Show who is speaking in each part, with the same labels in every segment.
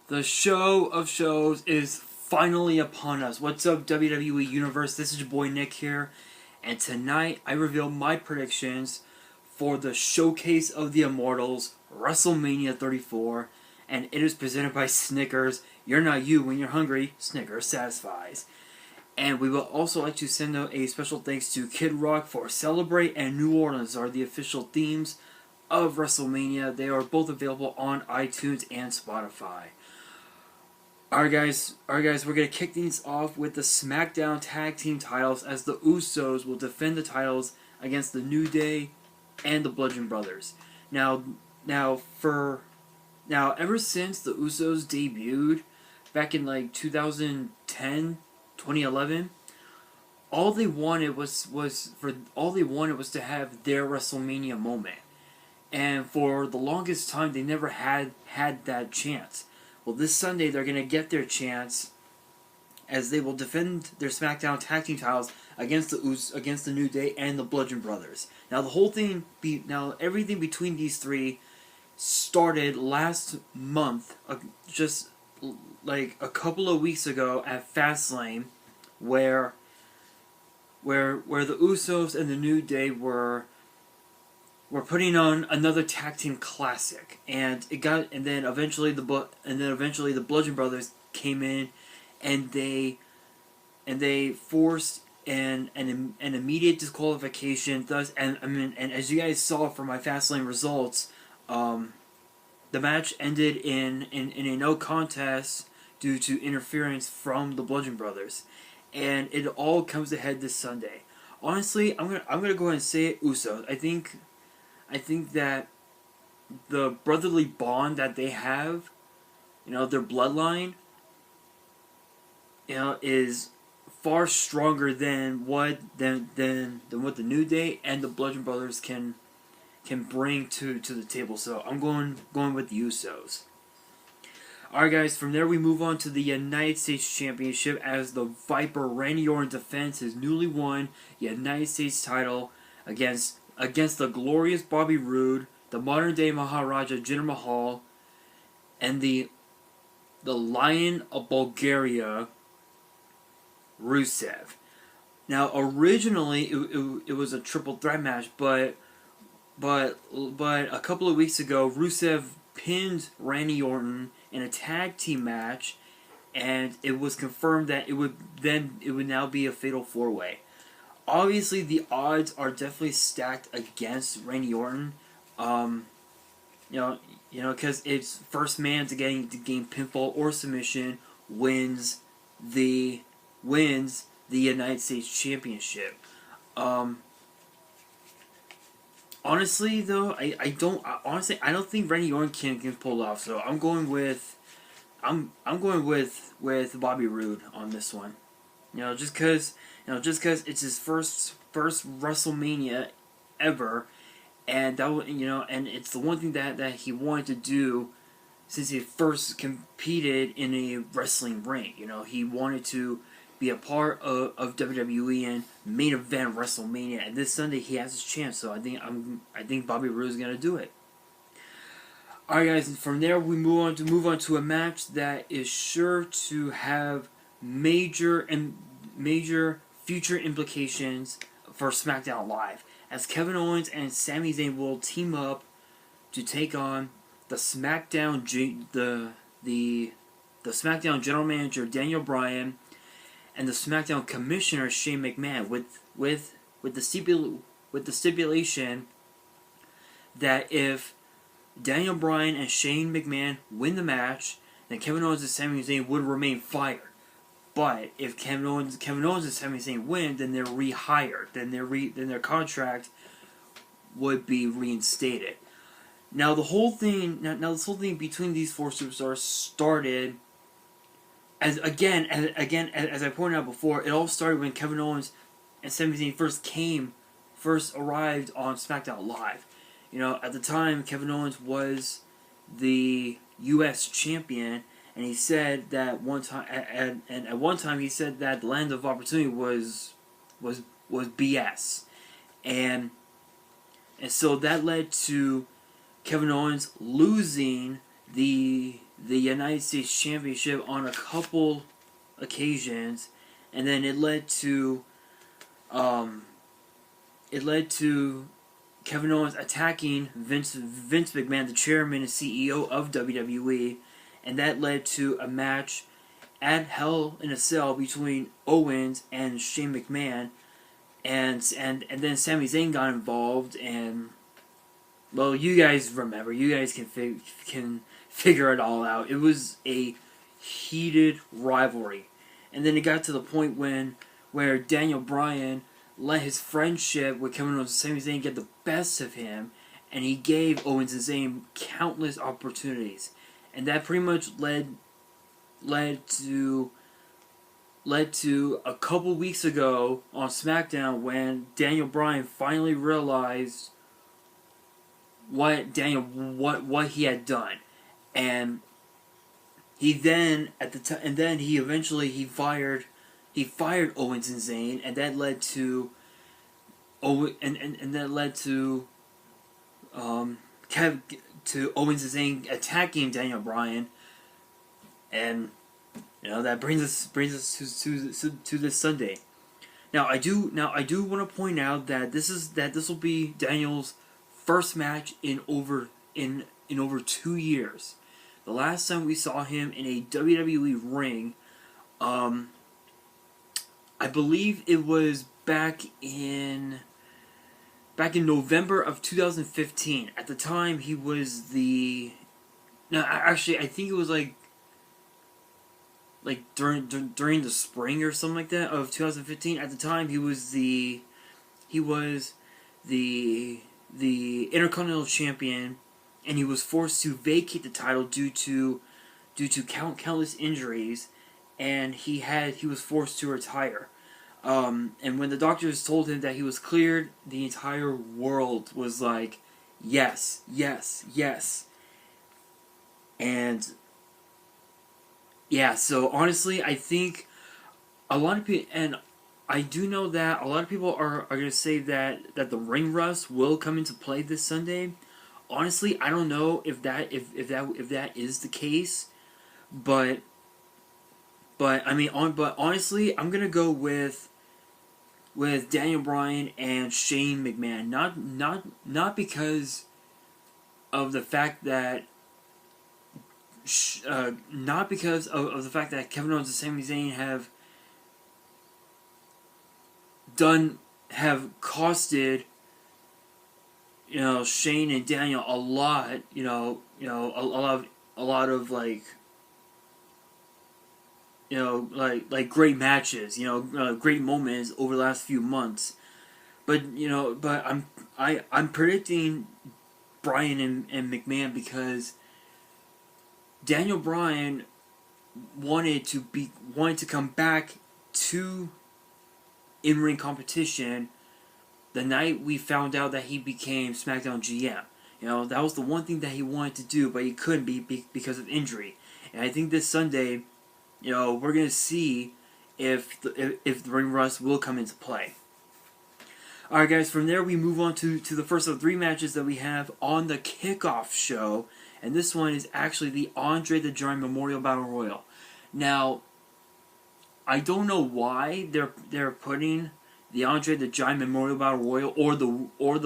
Speaker 1: The show of shows is finally upon us. What's up, WWE Universe? This is your boy Nick here, and tonight I reveal my predictions for the Showcase of the Immortals, WrestleMania 34, and it is presented by Snickers. You're not you when you're hungry. Snickers satisfies. And we will also like to send out a special thanks to Kid Rock for Celebrate and New Orleans are the official themes of WrestleMania. They are both available on iTunes and Spotify. Alright guys, we're going to kick things off with the SmackDown Tag Team titles as the Usos will defend the titles against the New Day and the Bludgeon Brothers. Now ever since the Usos debuted back in like 2010, 2011, all they wanted was to have their WrestleMania moment. And for the longest time they never had that chance. Well, this Sunday they're going to get their chance as they will defend their SmackDown Tag Team titles against the New Day and the Bludgeon Brothers. Now everything between these three started last month, just like a couple of weeks ago at Fastlane, where the Usos and the New Day were putting on another tag team classic, and then eventually the Bludgeon Brothers came in, and they forced an immediate disqualification. Thus, and as you guys saw from my Fastlane results, the match ended in a no contest due to interference from the Bludgeon Brothers, and it all comes to head this Sunday. Honestly, I'm gonna go ahead and say it, Usos. I think that the brotherly bond that they have, their bloodline, is far stronger than what the New Day and the Bludgeon Brothers can bring to the table. So I'm going with the Usos. Alright guys, from there we move on to the United States Championship as the Viper Randy Orton defends his newly won United States title against the glorious Bobby Roode, the modern day Maharaja Jinder Mahal, and the Lion of Bulgaria, Rusev. Now originally it was a triple threat match, but a couple of weeks ago Rusev pinned Randy Orton in a tag team match, and it was confirmed that it would now be a fatal 4-way. Obviously, the odds are definitely stacked against Randy Orton. Because it's first man to gain pinfall or submission wins the United States Championship. Honestly, though, I don't think Randy Orton can pull it off. So I'm going with Bobby Roode on this one. Just because it's his first WrestleMania ever, and and it's the one thing that he wanted to do since he first competed in a wrestling ring. He wanted to be a part of WWE and main event WrestleMania, and this Sunday he has his chance. So I think Bobby Roode is gonna do it. Alright guys, and from there we move on to a match that is sure to have major future implications for SmackDown Live, as Kevin Owens and Sami Zayn will team up to take on the SmackDown SmackDown General Manager Daniel Bryan and the SmackDown Commissioner Shane McMahon, with the stipulation that if Daniel Bryan and Shane McMahon win the match, then Kevin Owens and Sami Zayn would remain fired. But if Kevin Owens and Sami Zayn win, then they're rehired. Then their contract would be reinstated. Now this whole thing between these four superstars started as I pointed out before. It all started when Kevin Owens and Sami Zayn first arrived on SmackDown Live. At the time Kevin Owens was the U.S. champion. And he said that at one time he said that the land of opportunity was BS, and so that led to Kevin Owens losing the the United States Championship on a couple occasions, and then it led to Kevin Owens attacking Vince McMahon, the chairman and CEO of WWE, and that led to a match at Hell in a Cell between Owens and Shane McMahon, and then Sami Zayn got involved, and well, you guys remember, you guys can figure it all out. It was a heated rivalry, and then it got to the point where Daniel Bryan let his friendship with Kevin Owens and Sami Zayn get the best of him, and he gave Owens and Zayn countless opportunities, and that pretty much led to a couple weeks ago on SmackDown when Daniel Bryan finally realized what he had done, and he then he fired Owens and Zayn, and that led to Owens and Zayn attacking Daniel Bryan, and that brings us to this Sunday. Now I do want to point out that this will be Daniel's first match in over 2 years. The last time we saw him in a WWE ring, I believe it was back in November of 2015. At the time, he was I think it was like during the spring or something like that of 2015. At the time, he was the Intercontinental Champion, and he was forced to vacate the title due to countless injuries, and he was forced to retire. And when the doctors told him that he was cleared, the entire world was like, yes, yes, yes. And yeah, so honestly, I think a lot of people, and I do know that a lot of people are going to say that the ring rust will come into play this Sunday. Honestly, I don't know if that is the case, but honestly, I'm gonna go with Daniel Bryan and Shane McMahon. Not because of the fact that not because of the fact that Kevin Owens and Sami Zayn have costed Shane and Daniel a lot, a lot of like great matches, great moments over the last few months. But I'm predicting Bryan and McMahon because Daniel Bryan wanted to come back to in-ring competition the night we found out that he became SmackDown GM. That was the one thing that he wanted to do, but he couldn't because of injury. And I think this Sunday, we're gonna see if the ring rust will come into play. Alright guys, from there we move on to the first of 3 matches that we have on the kickoff show, and this one is actually the Andre the Giant Memorial Battle Royal. Now, I don't know why they're putting the Andre the Giant Memorial Battle Royal or the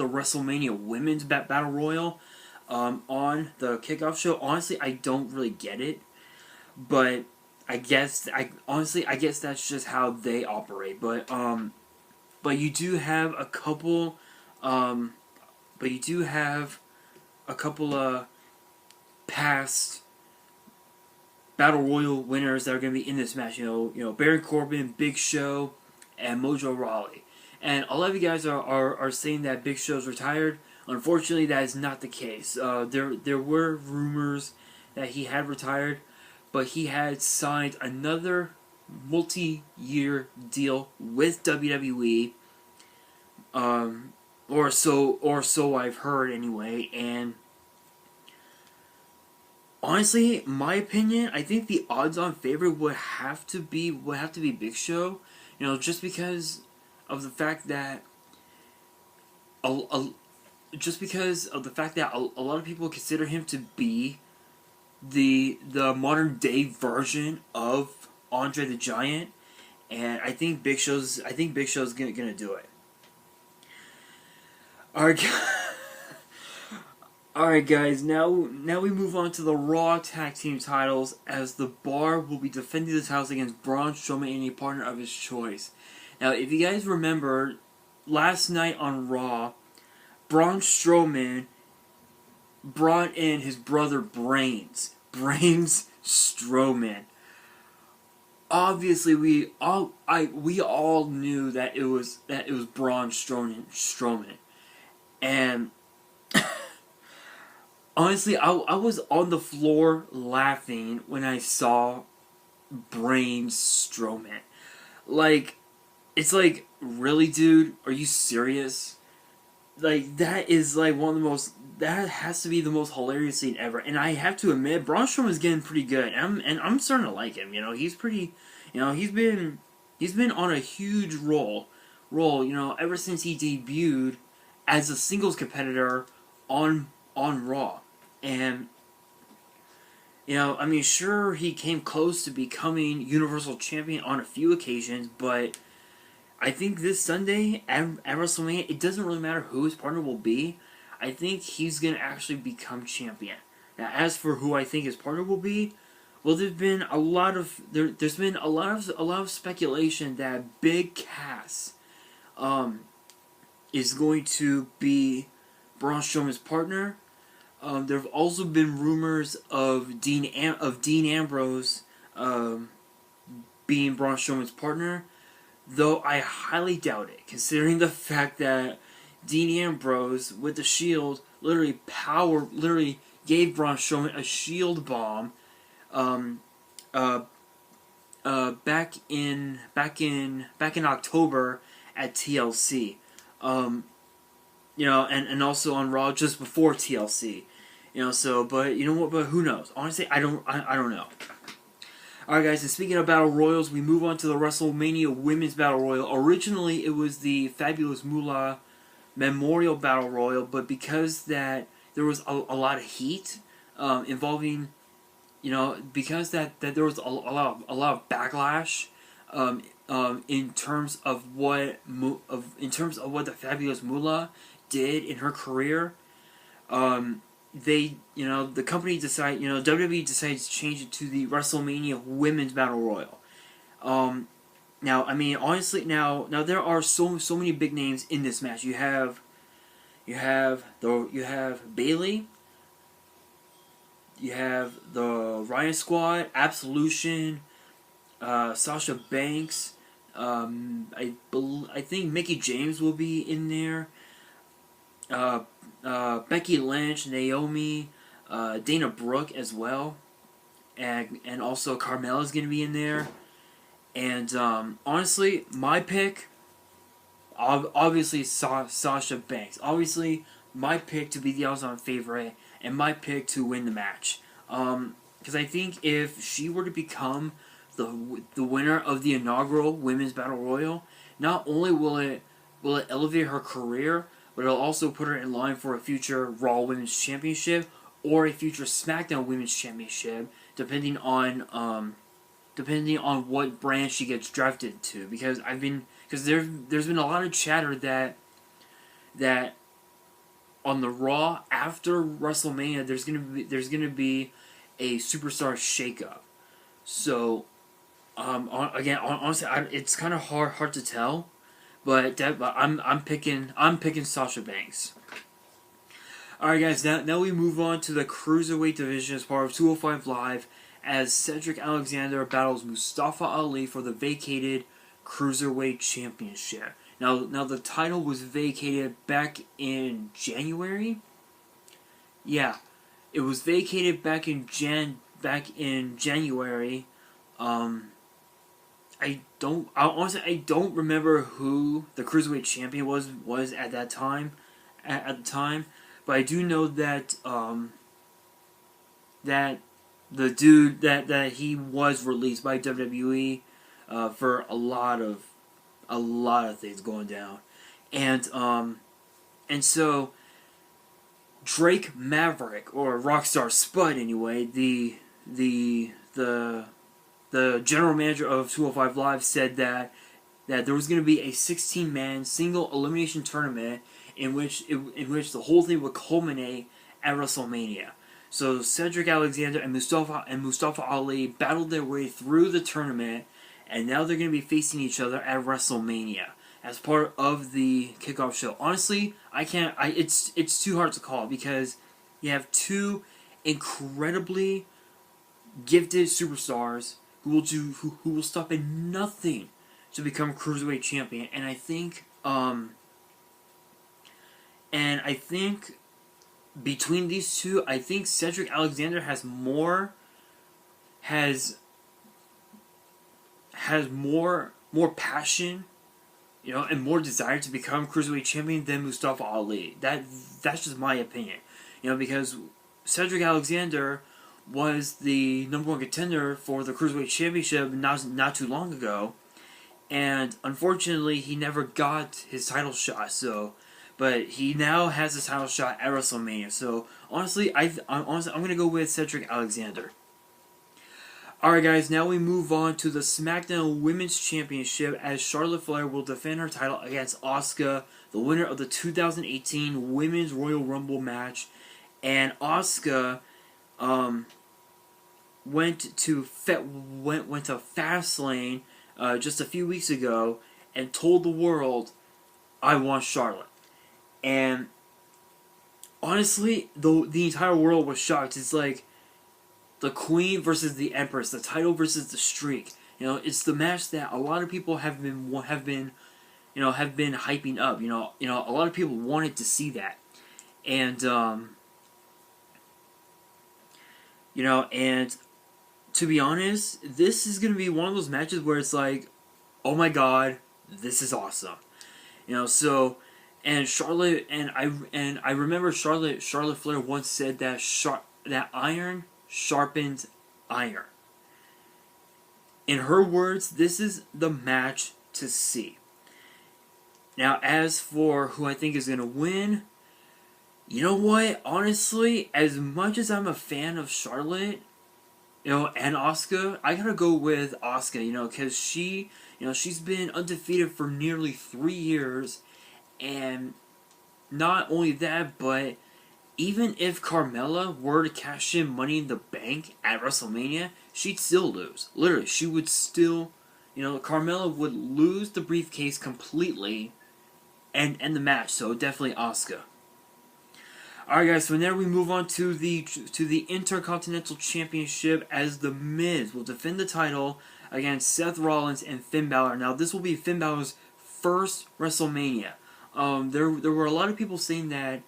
Speaker 1: WrestleMania Women's Battle Royal on the kickoff show. Honestly, I don't really get it, but I guess that's just how they operate. But you do have a couple past Battle Royal winners that are going to be in this match. Baron Corbin, Big Show, and Mojo Rawley. And a lot of you guys are saying that Big Show's retired. Unfortunately, that is not the case. There were rumors that he had retired, but he had signed another multi-year deal with WWE, or so I've heard anyway. And honestly, my opinion, I think the odds-on favorite would have to be Big Show. Just because of the fact that a lot of people consider him to be the modern day version of Andre the Giant, and I think Big Show's gonna do it. Alright, alright guys, now we move on to the Raw Tag Team titles, as the Bar will be defending the titles against Braun Strowman and a partner of his choice. Now, if you guys remember, last night on Raw, Braun Strowman brought in his brother Brains Strowman. Obviously, we all knew that it was Braun Strowman, and honestly, I was on the floor laughing when I saw Brains Strowman. Like, it's like, really, dude? Are you serious? Like, that is like one of the most, that has to be the most hilarious scene ever. And I have to admit, Braun Strowman's getting pretty good, and I'm starting to like him. You know, he's pretty. You know, he's been on a huge roll. You know, ever since he debuted as a singles competitor on Raw, and you know, I mean, sure, he came close to becoming Universal Champion on a few occasions, but I think this Sunday at WrestleMania, it doesn't really matter who his partner will be. I think he's gonna actually become champion. Now, as for who I think his partner will be, well, there's been a lot of speculation that Big Cass is going to be Braun Strowman's partner. There have also been rumors of Dean Ambrose being Braun Strowman's partner, though I highly doubt it, considering the fact that Dean Ambrose with the Shield literally gave Braun Strowman a Shield bomb back in October at TLC. You know, and also on Raw just before TLC. You know, so, but you know what, but who knows? Honestly, I don't know. Alright guys, and speaking of Battle Royals, we move on to the WrestleMania Women's Battle Royal. Originally, it was the Fabulous Moolah Memorial Battle Royal, but because that there was a lot of heat involving, you know, because that there was a lot of backlash in terms of what the Fabulous Moolah did in her career, they, you know, the company decided, you know, WWE decided to change it to the WrestleMania Women's Battle Royal. Now, I mean, honestly, now there are so many big names in this match. You have Bayley, you have the Riot Squad, Absolution, Sasha Banks. I think Mickie James will be in there. Becky Lynch, Naomi, Dana Brooke as well, and also Carmella's gonna be in there. And honestly, my pick, obviously Sasha Banks. Obviously, my pick to be the odds-on favorite, and my pick to win the match. Because I think if she were to become the winner of the inaugural Women's Battle Royal, not only will it elevate her career, but it'll also put her in line for a future Raw Women's Championship or a future SmackDown Women's Championship, depending on what brand she gets drafted to. Because there's been a lot of chatter that on the Raw after WrestleMania there's gonna be a superstar shakeup. So honestly, it's kind of hard to tell. But I'm picking Sasha Banks. Alright guys, now we move on to the Cruiserweight division as part of 205 Live, as Cedric Alexander battles Mustafa Ali for the vacated Cruiserweight Championship. Now the title was vacated back in January. Yeah, it was vacated back in January. I don't remember who the Cruiserweight Champion was at that time, at the time, but I do know that that the dude that he was released by WWE for a lot of things going down, and so Drake Maverick, or Rockstar Spud anyway, the general manager of 205 Live, said that there was going to be a 16-man single elimination tournament in which the whole thing would culminate at WrestleMania. So Cedric Alexander and Mustafa Ali battled their way through the tournament, and now they're going to be facing each other at WrestleMania as part of the kickoff show. Honestly, it's too hard to call, because you have two incredibly gifted superstars who will stop at nothing to become Cruiserweight champion. And I think between these two, I think Cedric Alexander has more passion, and more desire to become Cruiserweight champion than Mustafa Ali. That's just my opinion. Because Cedric Alexander was the #1 contender for the Cruiserweight Championship not too long ago, and unfortunately he never got his title shot. But he now has his title shot at WrestleMania. So honestly, I'm gonna go with Cedric Alexander. Alright guys, now we move on to the SmackDown Women's Championship, as Charlotte Flair will defend her title against Asuka, the winner of the 2018 Women's Royal Rumble match. And Asuka went to Fastlane just a few weeks ago and told the world, "I want Charlotte." And honestly, the entire world was shocked. It's like the Queen versus the Empress, the title versus the streak. It's the match that a lot of people have been hyping up. A lot of people wanted to see that, and and to be honest, this is gonna be one of those matches where it's like, oh my god, this is awesome. So. And Charlotte, and I remember Charlotte Flair once said that iron sharpens iron. In her words, this is the match to see. Now, as for who I think is going to win, you know what? Honestly, as much as I'm a fan of Charlotte, and Asuka, I gotta go with Asuka, because she's been undefeated for nearly 3 years. And not only that, but even if Carmella were to cash in Money in the Bank at WrestleMania, she'd still lose. Literally, she would still, Carmella would lose the briefcase completely and end the match. So definitely Asuka. Alright guys, so now we move on to the Intercontinental Championship, as The Miz will defend the title against Seth Rollins and Finn Balor. Now this will be Finn Balor's first WrestleMania. There were a lot of people saying that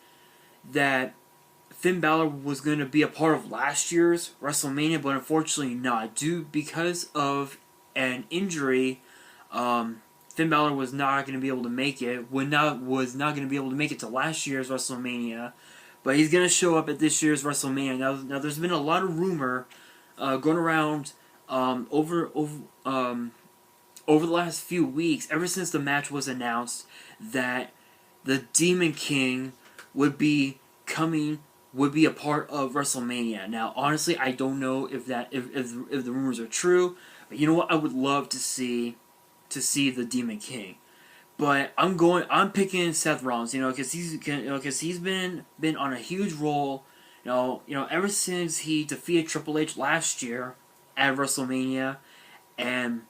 Speaker 1: Finn Balor was going to be a part of last year's WrestleMania, but unfortunately not. Because of an injury, Finn Balor was not going to be able to make it. Was not going to be able to make it to last year's WrestleMania, but he's going to show up at this year's WrestleMania. Now there's been a lot of rumor going around over the last few weeks, ever since the match was announced, that the Demon King would be a part of WrestleMania. Now, honestly, I don't know if the rumors are true, but you know what? I would love to see the Demon King. But I'm picking Seth Rollins, because he's been on a huge roll, ever since he defeated Triple H last year at WrestleMania, and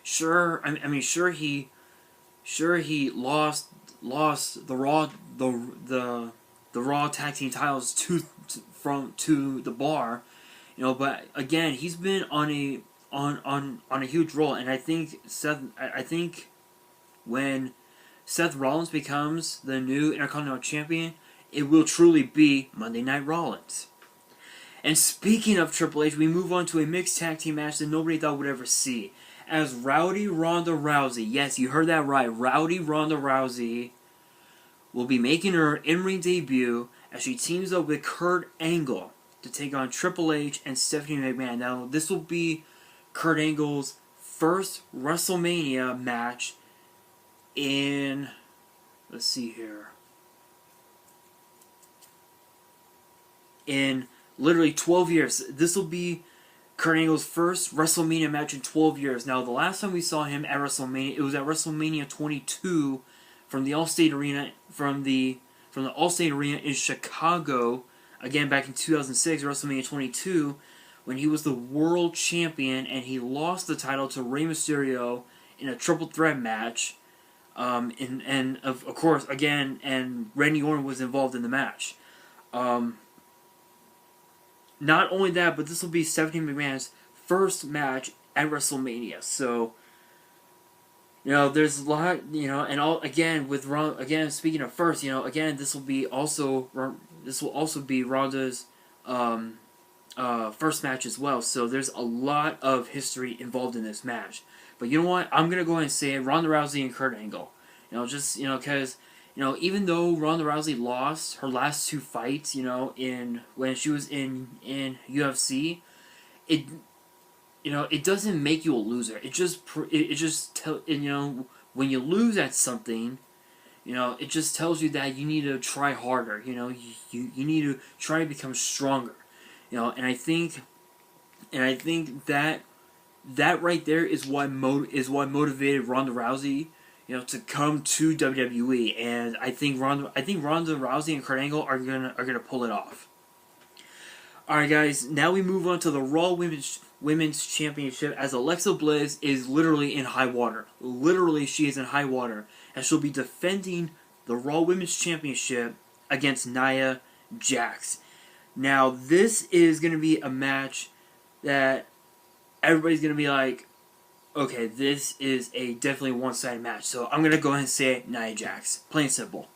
Speaker 1: sure he lost the Raw tag team titles to the Bar, but again, he's been on a huge roll, and I think when Seth Rollins becomes the new Intercontinental Champion, it will truly be Monday Night Rollins. And speaking of Triple H, we move on to a mixed tag team match that nobody thought we'd ever see, as Rowdy Ronda Rousey, yes, you heard that right, Rowdy Ronda Rousey will be making her in-ring debut as she teams up with Kurt Angle to take on Triple H and Stephanie McMahon. Now, this will be Kurt Angle's first WrestleMania match in, let's see here, in literally 12 years. This will be Kurt Angle's first WrestleMania match in 12 years. Now, the last time we saw him at WrestleMania, it was at WrestleMania 22 from the Allstate Arena, from the Allstate Arena in Chicago. Again, back in 2006, WrestleMania 22, when he was the world champion and he lost the title to Rey Mysterio in a triple threat match. And of course, again, and Randy Orton was involved in the match. Not only that, but this will be Stephanie McMahon's first match at WrestleMania. So, there's a lot, and again with Ron. Again, speaking of first, again this will also be Ronda's first match as well. So there's a lot of history involved in this match. But you know what? I'm gonna go ahead and say it: Ronda Rousey and Kurt Angle. Because even though Ronda Rousey lost her last 2 fights, when she was in UFC, it doesn't make you a loser. It just when you lose at something, it just tells you that you need to try harder. You need to try to become stronger. And I think that right there is what motivated Ronda Rousey, to come to WWE, and I think Ronda Rousey and Kurt Angle are gonna pull it off. All right, guys. Now we move on to the Raw Women's Championship, as Alexa Bliss is literally in high water. Literally, she is in high water, and she'll be defending the Raw Women's Championship against Nia Jax. Now, this is gonna be a match that everybody's gonna be like, okay, this is a definitely one-sided match. So I'm gonna go ahead and say it, Nia Jax. Plain and simple.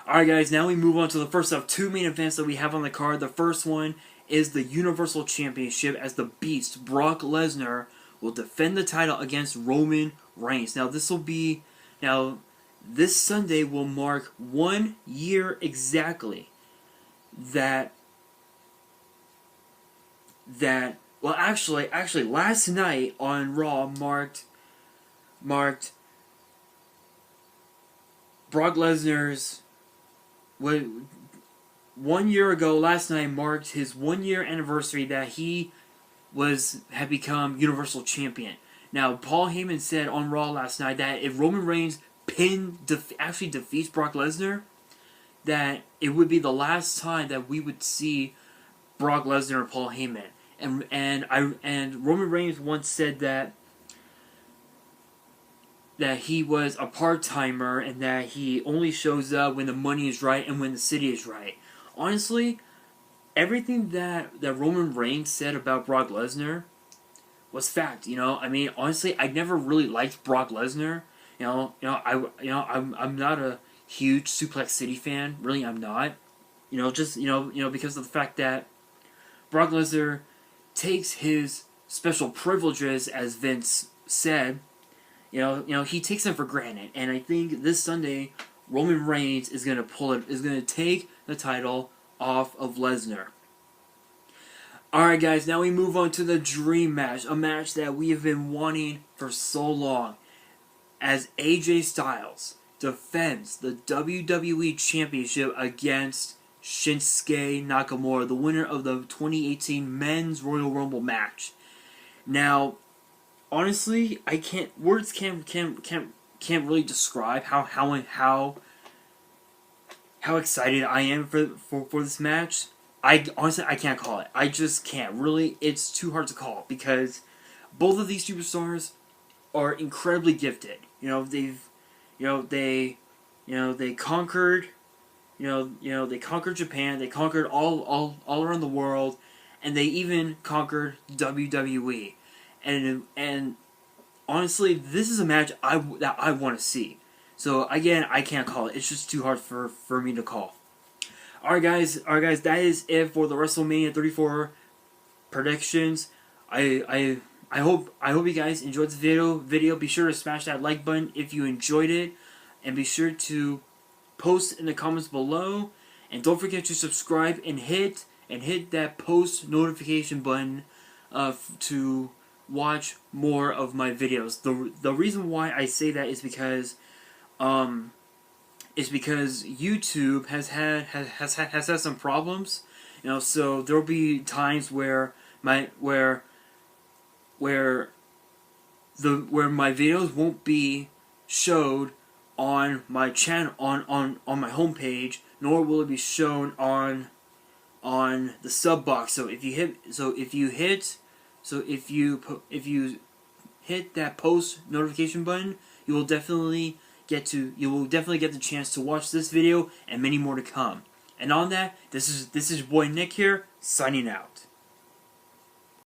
Speaker 1: Alright, guys, now we move on to the first of 2 main events that we have on the card. The first one is the Universal Championship, as the Beast, Brock Lesnar, will defend the title against Roman Reigns. Now, this Sunday will mark 1 year exactly well, actually, last night on Raw marked Brock Lesnar's 1 year ago. Last night marked his 1 year anniversary that he had become Universal Champion. Now, Paul Heyman said on Raw last night that if Roman Reigns actually defeats Brock Lesnar, that it would be the last time that we would see Brock Lesnar and Paul Heyman. And Roman Reigns once said that he was a part-timer and that he only shows up when the money is right and when the city is right. Honestly, everything that Roman Reigns said about Brock Lesnar was fact. Honestly, I never really liked Brock Lesnar. I'm not a huge Suplex City fan. Really, I'm not. Because of the fact that Brock Lesnar takes his special privileges, as Vince said. He takes them for granted, and I think this Sunday Roman Reigns is going to take the title off of Lesnar. Alright, guys, now we move on to the Dream Match, a match that we have been wanting for so long, as AJ Styles defends the WWE Championship against Shinsuke Nakamura, the winner of the 2018 Men's Royal Rumble match. Now, honestly, words can't really describe how excited I am for this match. I can't call it. I just can't. Really, it's too hard to call, because both of these superstars are incredibly gifted. They conquered. They conquered Japan. They conquered all around the world, and they even conquered WWE. And honestly, this is a match that I want to see. So again, I can't call it. It's just too hard for me to call. Alright, guys. That is it for the WrestleMania 34 predictions. I hope you guys enjoyed this video. Be sure to smash that like button if you enjoyed it, and be sure to post in the comments below, and don't forget to subscribe and hit that post notification button to watch more of my videos. The reason why I say that is because YouTube has had some problems. You know, so there will be times where my videos won't be showed on my channel on my homepage, nor will it be shown on the sub box. So if you hit that post notification button, you will definitely get the chance to watch this video and many more to come. And on that, this is your boy Nick here, signing out.